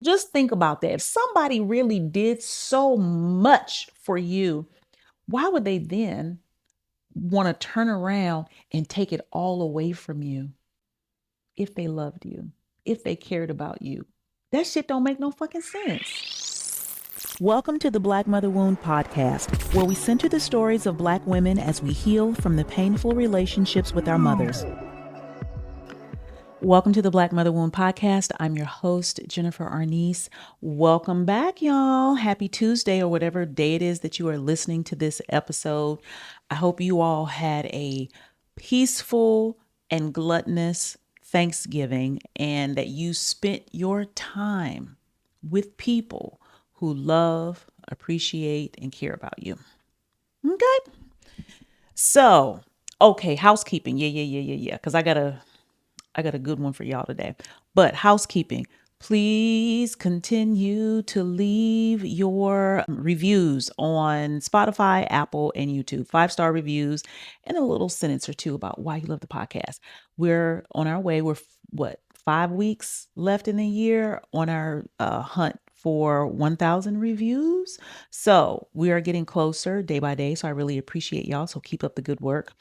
Just think about that. If somebody really did so much for you, why would they then want to turn around and take it all away from you if they loved you, if they cared about you? That shit don't make no fucking sense. Welcome to the Black Mother Wound podcast, where we center the stories of Black women as we heal from the painful relationships with our mothers. Welcome to the Black Mother Wound podcast. I'm your host, Jennifer Arnice. Welcome back, y'all. Happy Tuesday, or whatever day it is that you are listening to this episode. I hope you all had a peaceful and gluttonous Thanksgiving and that you spent your time with people who love, appreciate, and care about you. Okay? So, okay, housekeeping. Yeah. Because I got a good one for y'all today. But housekeeping, please continue to leave your reviews on Spotify, Apple, and YouTube. 5-star reviews and a little sentence or two about why you love the podcast. We're on our way. We're 5 weeks left in the year on our hunt for 1,000 reviews. So we are getting closer day by day. So I really appreciate y'all. So keep up the good work.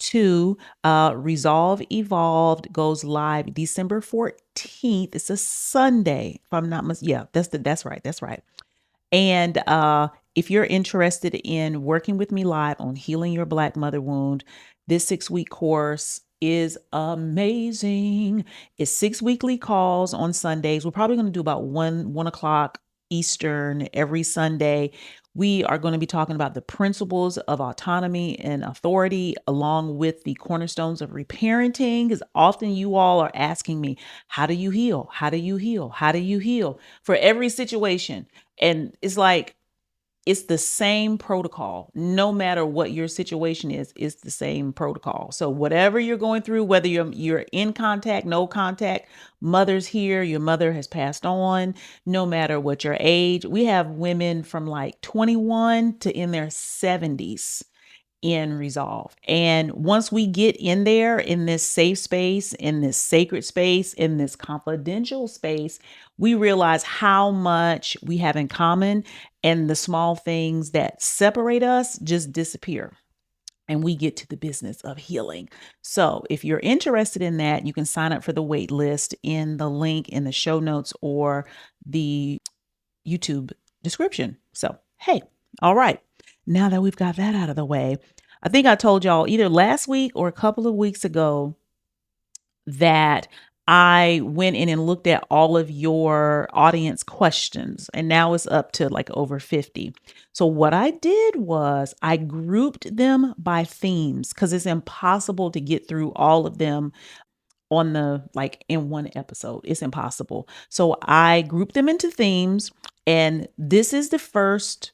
2, Resolve Evolved goes live December 14th. It's a Sunday, if I'm not yeah, that's right. And if you're interested in working with me live on healing your Black mother wound, this 6-week course is amazing. It's 6 weekly calls on Sundays. We're probably going to do about 1 o'clock Eastern every Sunday. We are going to be talking about the principles of autonomy and authority, along with the cornerstones of reparenting. Because often you all are asking me, how do you heal? How do you heal? How do you heal? For every situation. And it's like, it's the same protocol. No matter what your situation is, it's the same protocol. So whatever you're going through, whether you're in contact, no contact, mother's here, your mother has passed on, no matter what your age. We have women from like 21 to in their 70s in Resolve. And once we get in there, in this safe space, in this sacred space, in this confidential space, we realize how much we have in common, and the small things that separate us just disappear. And we get to the business of healing. So if you're interested in that, you can sign up for the wait list in the link in the show notes or the YouTube description. So, hey, all right. Now that we've got that out of the way, I think I told y'all either last week or a couple of weeks ago that I went in and looked at all of your audience questions, and now it's up to like over 50. So what I did was I grouped them by themes because it's impossible to get through all of them on the like in one episode. It's impossible. So I grouped them into themes, and this is the first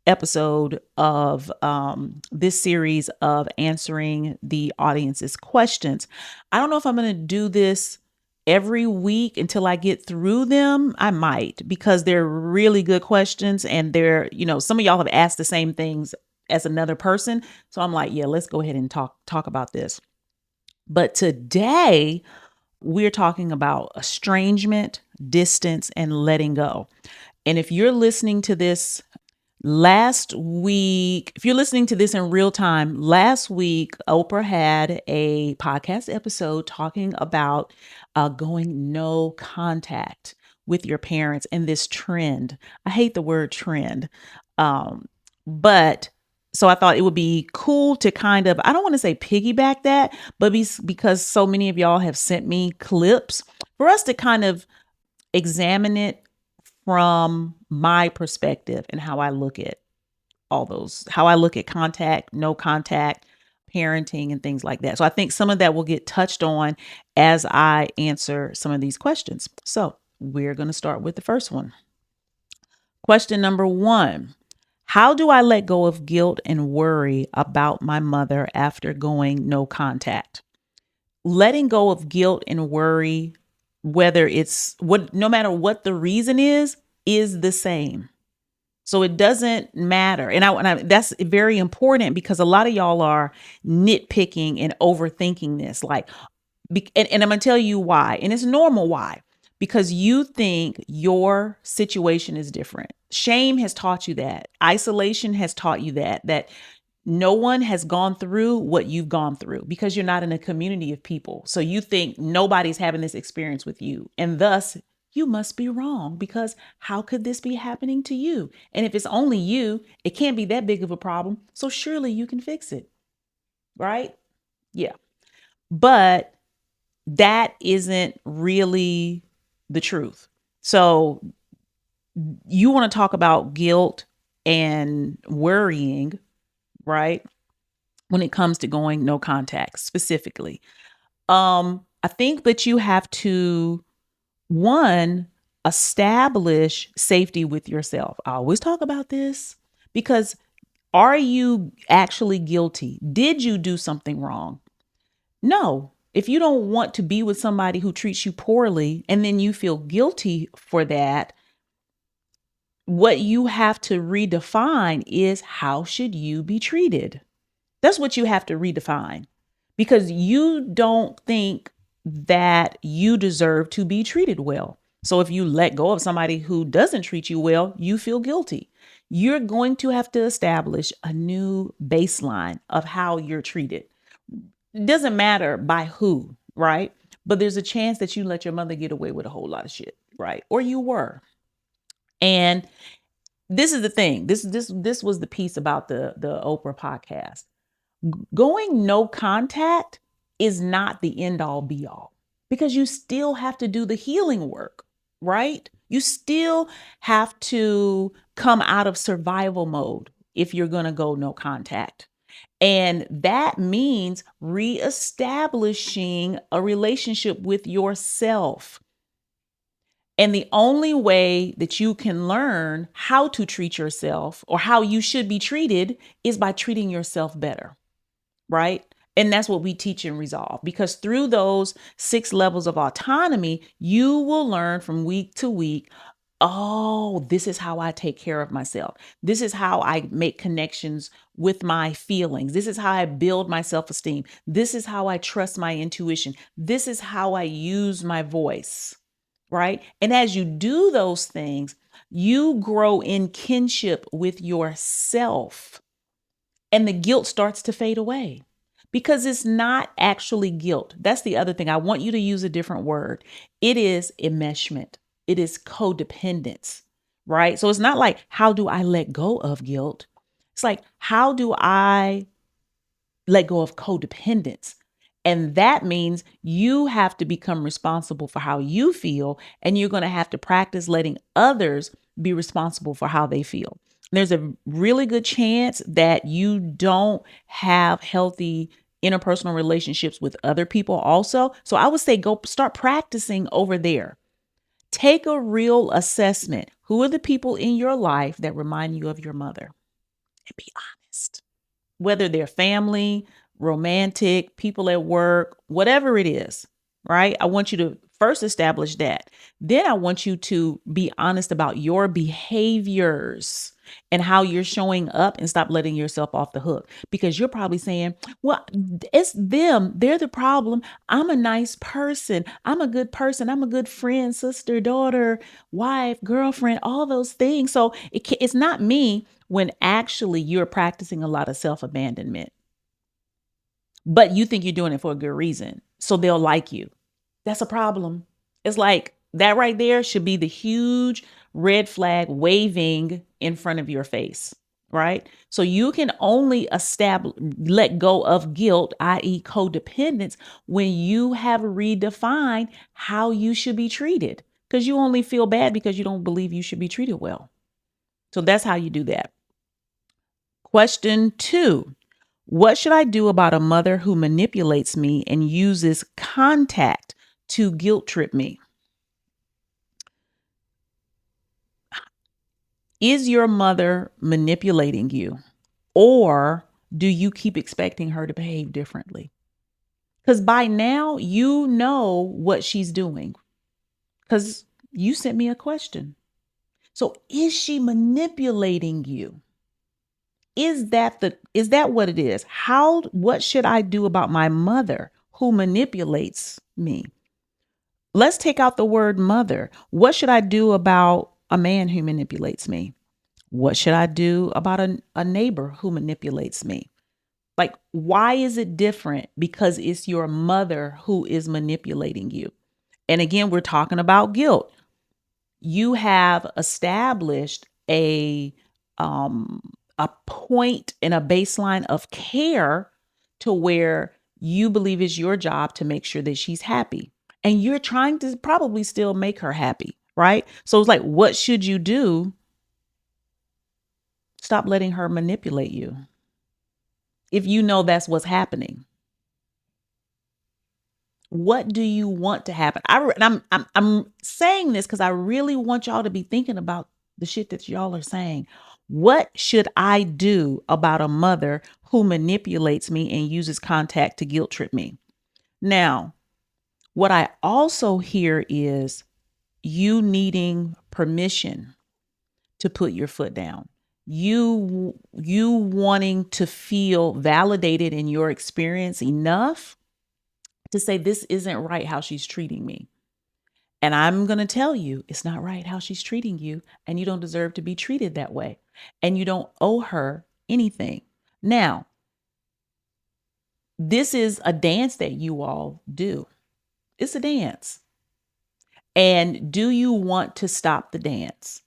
episode of this series of answering the audience's questions. I don't know if I'm going to do this every week until I get through them. I might, because they're really good questions, and they're, some of y'all have asked the same things as another person. So I'm like, yeah, let's go ahead and talk about this. But today we're talking about estrangement, distance, and letting go. And if you're listening to this last week, if you're listening to this in real time, last week, Oprah had a podcast episode talking about going no contact with your parents and this trend. I hate the word trend. But so I thought it would be cool to kind of, I don't want to say piggyback that, but because so many of y'all have sent me clips for us to kind of examine it from my perspective and how I look at all those, how I look at contact, no contact, parenting, and things like that. So I think some of that will get touched on as I answer some of these questions. So we're going to start with the first one. Question number 1. How do I let go of guilt and worry about my mother after going no contact? Letting go of guilt and worry, whether it's no matter what the reason is the same. So it doesn't matter. And that's very important, because a lot of y'all are nitpicking and overthinking this. Like, and I'm going to tell you why. And it's normal why. because you think your situation is different. Shame has taught you that. Isolation has taught you that no one has gone through what you've gone through because you're not in a community of people. So you think nobody's having this experience with you. And thus, you must be wrong because how could this be happening to you? And if it's only you, it can't be that big of a problem. So surely you can fix it. Right? Yeah. But that isn't really the truth. So you want to talk about guilt and worrying, right? When it comes to going no contact specifically. I think that you have to, one, establish safety with yourself. I always talk about this because are you actually guilty? Did you do something wrong? No. If you don't want to be with somebody who treats you poorly and then you feel guilty for that, what you have to redefine is how should you be treated? That's what you have to redefine because you don't think that you deserve to be treated well. So if you let go of somebody who doesn't treat you well, you feel guilty. You're going to have to establish a new baseline of how you're treated. It doesn't matter by who, right? But there's a chance that you let your mother get away with a whole lot of shit, right? Or you were. And this is the thing. This was the piece about the Oprah podcast. Going no contact is not the end all be all because you still have to do the healing work, right? You still have to come out of survival mode if you're going to go no contact. And that means reestablishing a relationship with yourself. And the only way that you can learn how to treat yourself or how you should be treated is by treating yourself better, right? And that's what we teach in Resolve, because through those 6 levels of autonomy, you will learn from week to week. Oh, this is how I take care of myself. This is how I make connections with my feelings. This is how I build my self-esteem. This is how I trust my intuition. This is how I use my voice, right? And as you do those things, you grow in kinship with yourself and the guilt starts to fade away because it's not actually guilt. That's the other thing. I want you to use a different word. It is enmeshment. It is codependence, right? So it's not like, how do I let go of guilt? It's like, how do I let go of codependence? And that means you have to become responsible for how you feel, and you're going to have to practice letting others be responsible for how they feel. There's a really good chance that you don't have healthy interpersonal relationships with other people also. So I would say go start practicing over there. Take a real assessment. Who are the people in your life that remind you of your mother? And be honest, whether they're family, romantic, people at work, whatever it is, right? I want you to first establish that. Then I want you to be honest about your behaviors and how you're showing up and stop letting yourself off the hook, because you're probably saying, well, it's them. They're the problem. I'm a nice person. I'm a good person. I'm a good friend, sister, daughter, wife, girlfriend, all those things. So it's not me, when actually you're practicing a lot of self-abandonment, but you think you're doing it for a good reason. So they'll like you. That's a problem. It's like that right there should be the huge red flag waving in front of your face, right? So you can only let go of guilt, i.e. codependence, when you have redefined how you should be treated, because you only feel bad because you don't believe you should be treated well. So that's how you do that. Question 2. What should I do about a mother who manipulates me and uses contact to guilt trip me? Is your mother manipulating you, or do you keep expecting her to behave differently? Because by now you know what she's doing, because you sent me a question. So is she manipulating you? Is that what it is? What should I do about my mother who manipulates me? Let's take out the word mother. What should I do about a man who manipulates me? What should I do about a neighbor who manipulates me? Like, why is it different? Because it's your mother who is manipulating you. And again, we're talking about guilt. You have established a point and a baseline of care to where you believe it's your job to make sure that she's happy. And you're trying to probably still make her happy, right? So it's like, what should you do? Stop letting her manipulate you if you know that's what's happening. What do you want to happen? I'm saying this because I really want y'all to be thinking about the shit that y'all are saying. What should I do about a mother who manipulates me and uses contact to guilt trip me? Now, what I also hear is you needing permission to put your foot down. You wanting to feel validated in your experience enough to say this isn't right how she's treating me. And I'm going to tell you, it's not right how she's treating you, and you don't deserve to be treated that way. And you don't owe her anything. Now, this is a dance that you all do. It's a dance. And do you want to stop the dance?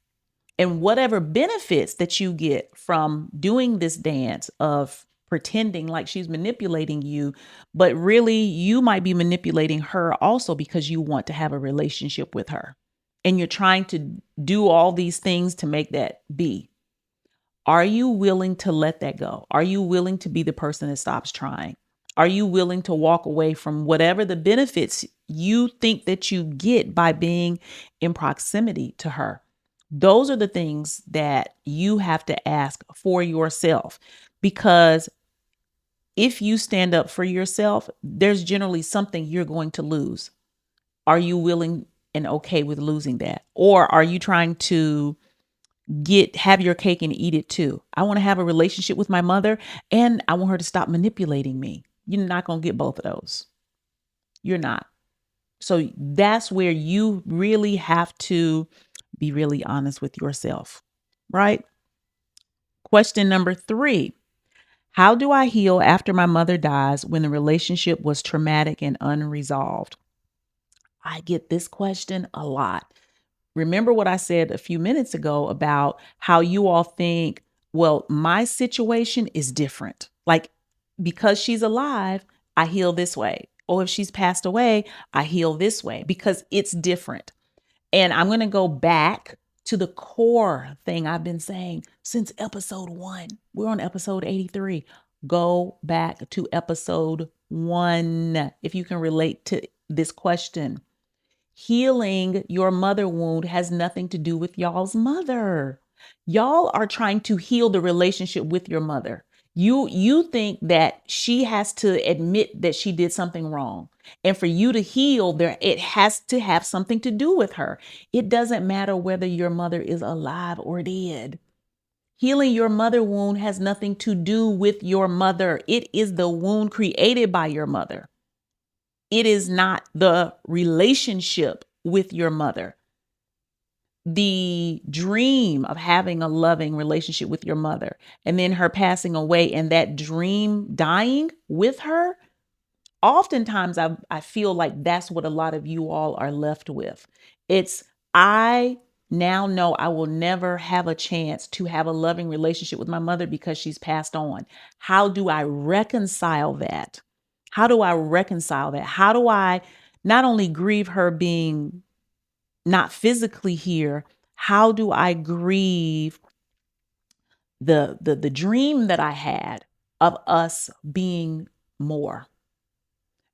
And whatever benefits that you get from doing this dance of pretending like she's manipulating you, but really you might be manipulating her also because you want to have a relationship with her. And you're trying to do all these things to make that be. Are you willing to let that go? Are you willing to be the person that stops trying? Are you willing to walk away from whatever the benefits you think that you get by being in proximity to her? Those are the things that you have to ask for yourself, because if you stand up for yourself, there's generally something you're going to lose. Are you willing and okay with losing that? Or are you trying to have your cake and eat it too? I want to have a relationship with my mother and I want her to stop manipulating me. You're not going to get both of those. You're not. So that's where you really have to be really honest with yourself, right? Question number 3. How do I heal after my mother dies when the relationship was traumatic and unresolved? I get this question a lot. Remember what I said a few minutes ago about how you all think, well, my situation is different. Like, because she's alive, I heal this way. Or if she's passed away, I heal this way because it's different. And I'm going to go back to the core thing I've been saying since episode 1. We're on episode 83. Go back to episode 1 if you can relate to this question. Healing your mother wound has nothing to do with y'all's mother. Y'all are trying to heal the relationship with your mother. You think that she has to admit that she did something wrong. And for you to heal there, it has to have something to do with her. It doesn't matter whether your mother is alive or dead. Healing your mother wound has nothing to do with your mother. It is the wound created by your mother. It is not the relationship with your mother. The dream of having a loving relationship with your mother and then her passing away and that dream dying with her, oftentimes I feel like that's what a lot of you all are left with. It's, I now know I will never have a chance to have a loving relationship with my mother because she's passed on. How do I reconcile that? How do I reconcile that? How do I not only grieve her being not physically here, how do I grieve the dream that I had of us being more?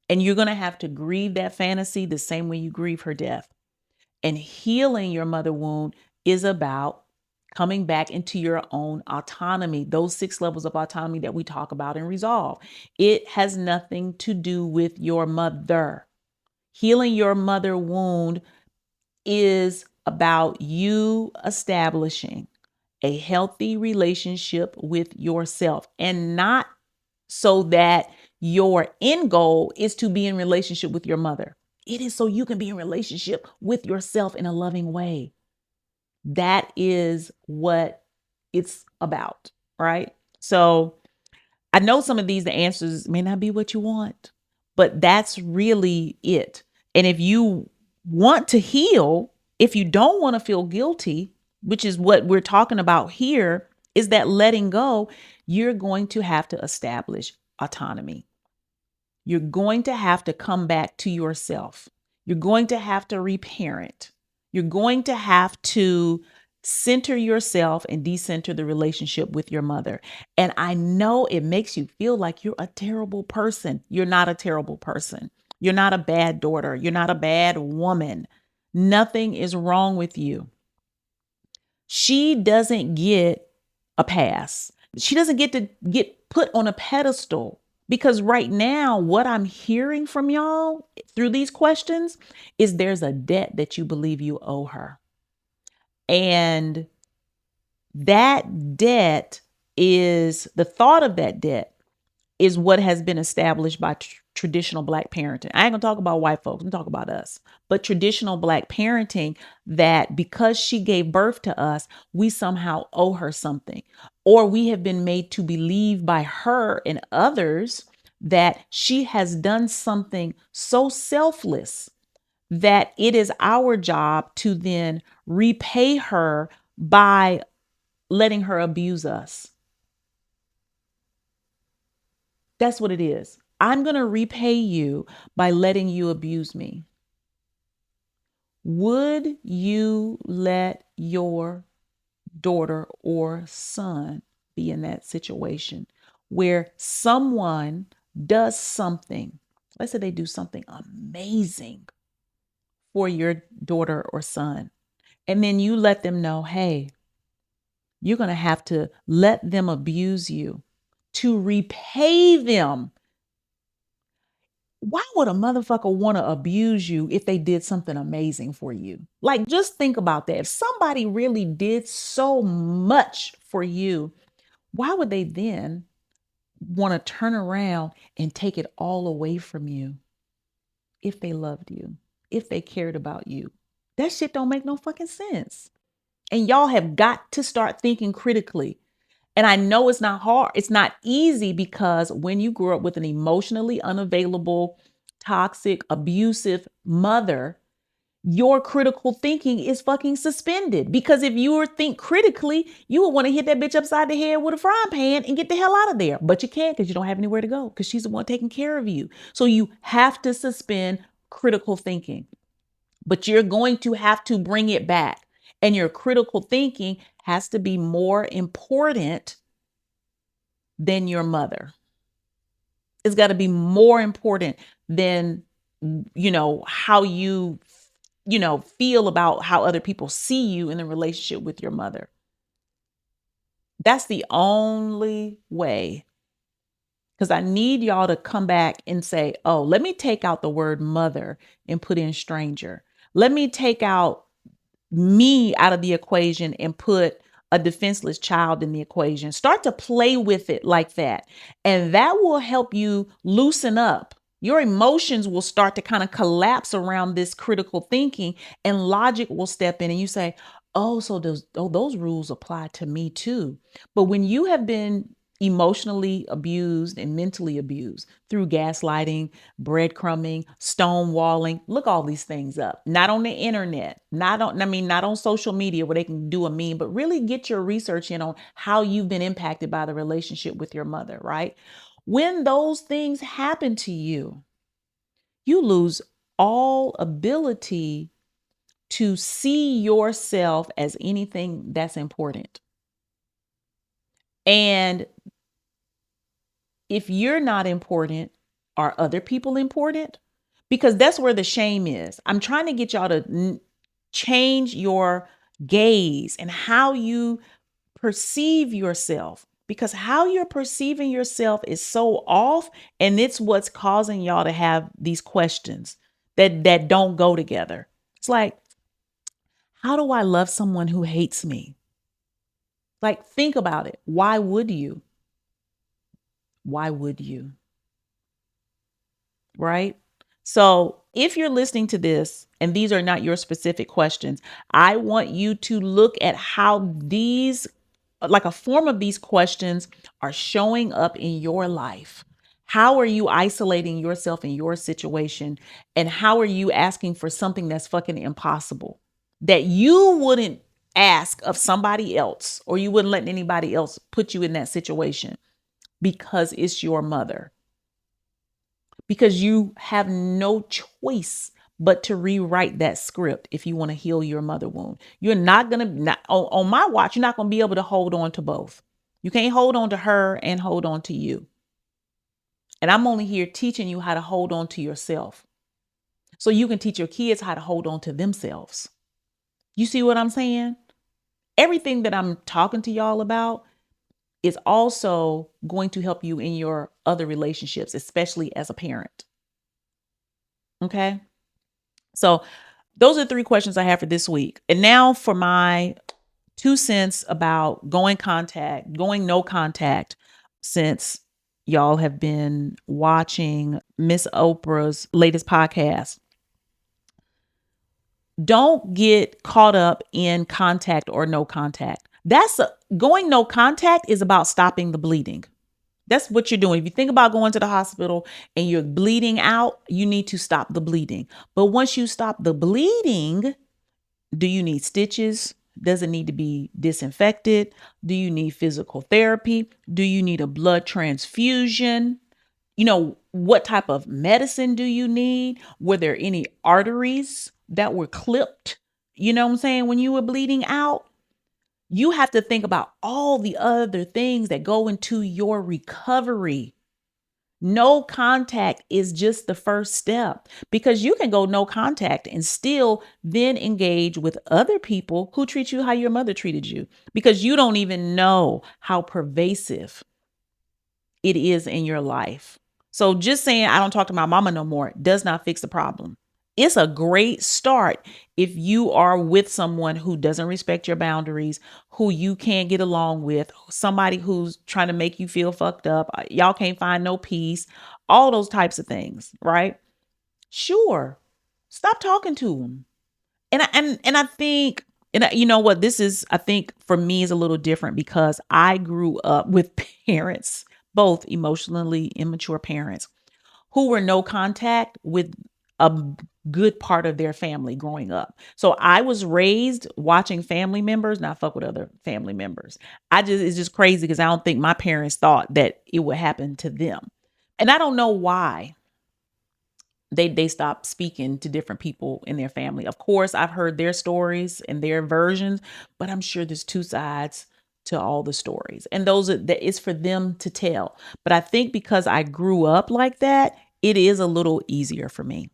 And you're going to have to grieve that fantasy the same way you grieve her death. And healing your mother wound is about coming back into your own autonomy, those 6 levels of autonomy that we talk about and resolve. It has nothing to do with your mother. Healing your mother wound is about you establishing a healthy relationship with yourself, and not so that your end goal is to be in relationship with your mother. It is so you can be in relationship with yourself in a loving way. That is what it's about, right? So I know some of these, the answers may not be what you want, but that's really it. And if you want to heal, if you don't want to feel guilty, which is what we're talking about here, is that letting go, you're going to have to establish autonomy. You're going to have to come back to yourself. You're going to have to reparent. You're going to have to center yourself and decenter the relationship with your mother. And I know it makes you feel like you're a terrible person. You're not a terrible person. You're not a bad daughter. You're not a bad woman. Nothing is wrong with you. She doesn't get a pass. She doesn't get to get put on a pedestal because right now, what I'm hearing from y'all through these questions is there's a debt that you believe you owe her. And that debt is the thought of that debt is what has been established by traditional Black parenting. I ain't gonna talk about white folks, I'm talking about us. But traditional Black parenting, that because she gave birth to us, we somehow owe her something. Or we have been made to believe by her and others that she has done something so selfless that it is our job to then repay her by letting her abuse us. That's what it is. I'm going to repay you by letting you abuse me. Would you let your daughter or son be in that situation where someone does something? Let's say they do something amazing for your daughter or son. And then you let them know, hey, you're going to have to let them abuse you to repay them. Why would a motherfucker want to abuse you if they did something amazing for you? Like, just think about that. If somebody really did so much for you, why would they then want to turn around and take it all away from you if they loved you, if they cared about you? That shit don't make no fucking sense. And y'all have got to start thinking critically. And I know it's not hard. It's not easy because when you grow up with an emotionally unavailable, toxic, abusive mother, your critical thinking is fucking suspended. Because if you were think critically, you would want to hit that bitch upside the head with a frying pan and get the hell out of there. But you can't because you don't have anywhere to go because she's the one taking care of you. So you have to suspend critical thinking. But you're going to have to bring it back. And your critical thinking has to be more important than your mother. It's got to be more important than, how feel about how other people see you in a relationship with your mother. That's the only way. Because I need y'all to come back and say, oh, let me take out the word mother and put in stranger. Let me take out me out of the equation and put a defenseless child in the equation. Start to play with it like that. And that will help you loosen up. Your emotions will start to kind of collapse around this critical thinking, and logic will step in and you say, oh, so those rules apply to me too. But when you have been emotionally abused and mentally abused through gaslighting, breadcrumbing, stonewalling. Look all these things up. Not on the internet, not on social media where they can do a meme, but really get your research in on how you've been impacted by the relationship with your mother, right? When those things happen to you, you lose all ability to see yourself as anything that's important. And if you're not important, are other people important? Because that's where the shame is. I'm trying to get y'all to change your gaze and how you perceive yourself, because how you're perceiving yourself is so off, and it's what's causing y'all to have these questions that don't go together. It's like, how do I love someone who hates me? Like, think about it. Why would you? Why would you? Right? So if you're listening to this and these are not your specific questions, I want you to look at how these, like a form of these questions, are showing up in your life. How are you isolating yourself in your situation? And how are you asking for something that's fucking impossible that you wouldn't ask of somebody else, or you wouldn't let anybody else put you in that situation because it's your mother? Because you have no choice but to rewrite that script if you want to heal your mother wound. You're not going to, not on my watch, you're not going to be able to hold on to both. You can't hold on to her and hold on to you. And I'm only here teaching you how to hold on to yourself so you can teach your kids how to hold on to themselves. You see what I'm saying? Everything that I'm talking to y'all about is also going to help you in your other relationships, especially as a parent. Okay? So those are 3 questions I have for this week. And now for my 2 cents about going no contact, since y'all have been watching Miss Oprah's latest podcast. Don't get caught up in contact or no contact. Going no contact is about stopping the bleeding. That's what you're doing. If you think about going to the hospital and you're bleeding out, you need to stop the bleeding. But once you stop the bleeding, do you need stitches? Does it need to be disinfected? Do you need physical therapy? Do you need a blood transfusion? What type of medicine do you need? Were there any arteries that were clipped? You know what I'm saying? When you were bleeding out, you have to think about all the other things that go into your recovery. No contact is just the first step, because you can go no contact and still then engage with other people who treat you how your mother treated you, because you don't even know how pervasive it is in your life. So just saying I don't talk to my mama no more does not fix the problem. It's a great start if you are with someone who doesn't respect your boundaries, who you can't get along with, somebody who's trying to make you feel fucked up. Y'all can't find no peace, all those types of things, right? Sure. Stop talking to them. And I think, you know what, this is, I think for me is a little different because I grew up with parents, both emotionally immature parents, who were no contact with a good part of their family growing up. So I was raised watching family members not fuck with other family members. It's just crazy because I don't think my parents thought that it would happen to them. And I don't know why they stopped speaking to different people in their family. Of course, I've heard their stories and their versions, but I'm sure there's 2 sides to all the stories. And that is for them to tell. But I think because I grew up like that, it is a little easier for me.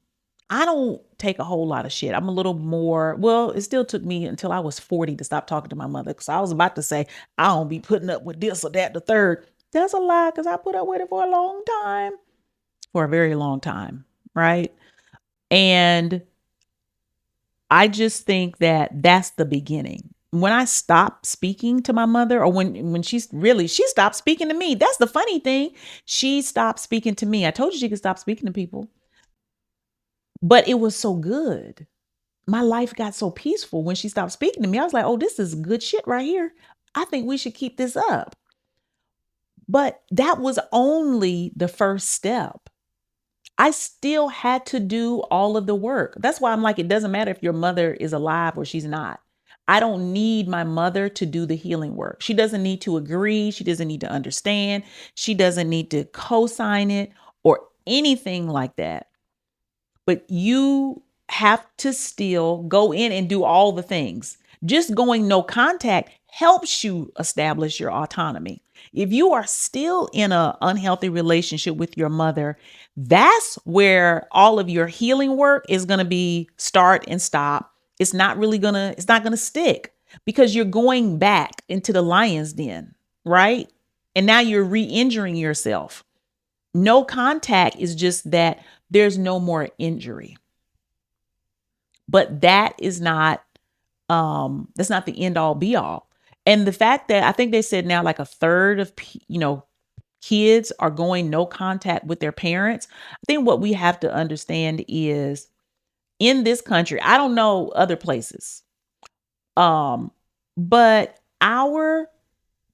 I don't take a whole lot of shit. I'm a little more, well, it still took me until I was 40 to stop talking to my mother. Cause I was about to say, I don't be putting up with this or that, the third. That's a lie, because I put up with it for a long time, for a very long time. Right. And I just think that that's the beginning. When I stopped speaking to my mother, or when she stopped speaking to me. That's the funny thing. She stopped speaking to me. I told you she could stop speaking to people, but it was so good. My life got so peaceful when she stopped speaking to me. I was like, oh, this is good shit right here. I think we should keep this up. But that was only the first step. I still had to do all of the work. That's why I'm like, it doesn't matter if your mother is alive or she's not. I don't need my mother to do the healing work. She doesn't need to agree. She doesn't need to understand. She doesn't need to co-sign it or anything like that. But you have to still go in and do all the things. Just going no contact helps you establish your autonomy. If you are still in an unhealthy relationship with your mother, that's where all of your healing work is going to be start and stop. It's not going to stick, because you're going back into the lion's den, right? And now you're re-injuring yourself. No contact is just that there's no more injury. But that's not the end all be all. And the fact that I think they said now like a third of kids are going no contact with their parents. I think what we have to understand is in this country, I don't know other places, um, but our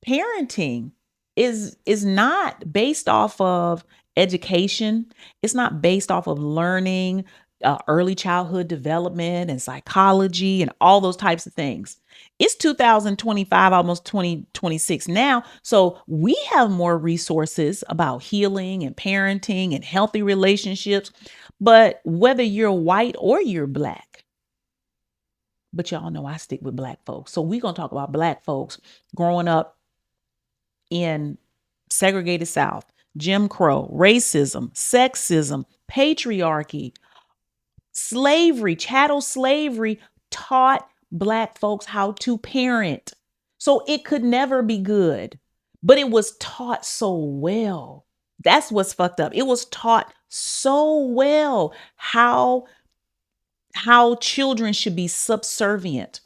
parenting is not based off of education. It's not based off of learning, early childhood development and psychology and all those types of things. It's 2025, almost 2026 now. So we have more resources about healing and parenting and healthy relationships. But whether you're white or you're black, but y'all know I stick with black folks. So we're going to talk about black folks growing up in segregated South, Jim Crow, racism, sexism, patriarchy, slavery, chattel slavery taught black folks how to parent. So it could never be good, but it was taught so well. That's what's fucked up. It was taught so well how children should be subservient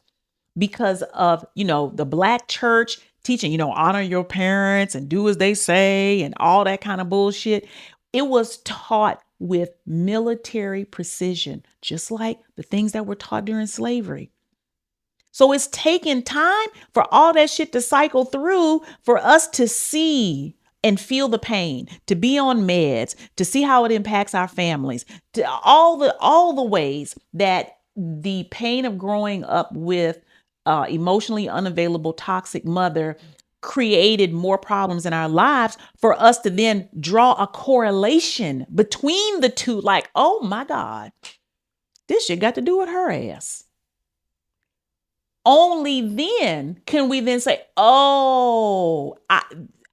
because of, the black church teaching, honor your parents and do as they say and all that kind of bullshit. It was taught with military precision, just like the things that were taught during slavery. So it's taken time for all that shit to cycle through for us to see and feel the pain, to be on meds, to see how it impacts our families, to all the ways that the pain of growing up with emotionally unavailable toxic mother created more problems in our lives, for us to then draw a correlation between the two, like, oh my God, this shit got to do with her ass. Only then can we then say, oh, I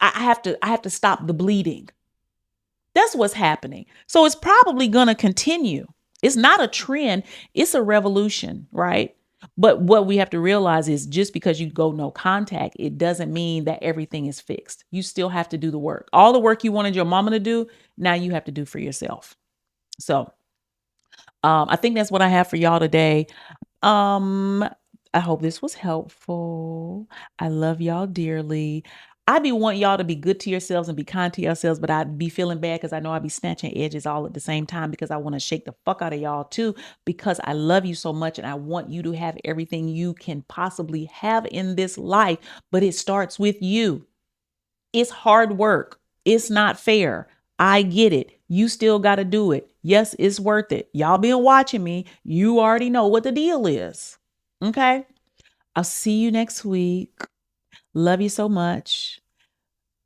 have to stop the bleeding. That's what's happening. So it's probably going to continue. It's not a trend, it's a revolution, right? But what we have to realize is just because you go no contact, it doesn't mean that everything is fixed. You still have to do the work. All the work you wanted your mama to do, now you have to do for yourself. So I think that's what I have for y'all today. Um, I hope this was helpful. I love y'all dearly. I be wanting y'all to be good to yourselves and be kind to yourselves, but I'd be feeling bad because I know I be snatching edges all at the same time because I want to shake the fuck out of y'all too, because I love you so much and I want you to have everything you can possibly have in this life, but it starts with you. It's hard work. It's not fair. I get it. You still got to do it. Yes, it's worth it. Y'all been watching me. You already know what the deal is. Okay. I'll see you next week. Love you so much.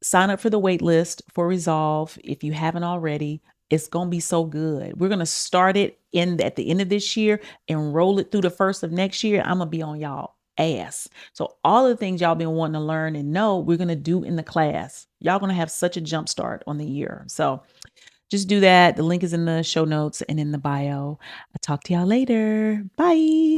Sign up for the wait list for Resolve if you haven't already. It's going to be so good. We're going to start it at the end of this year and roll it through the first of next year. I'm going to be on y'all ass. So all the things y'all been wanting to learn and know, we're going to do in the class. Y'all going to have such a jump start on the year. So just do that. The link is in the show notes and in the bio. I'll talk to y'all later. Bye.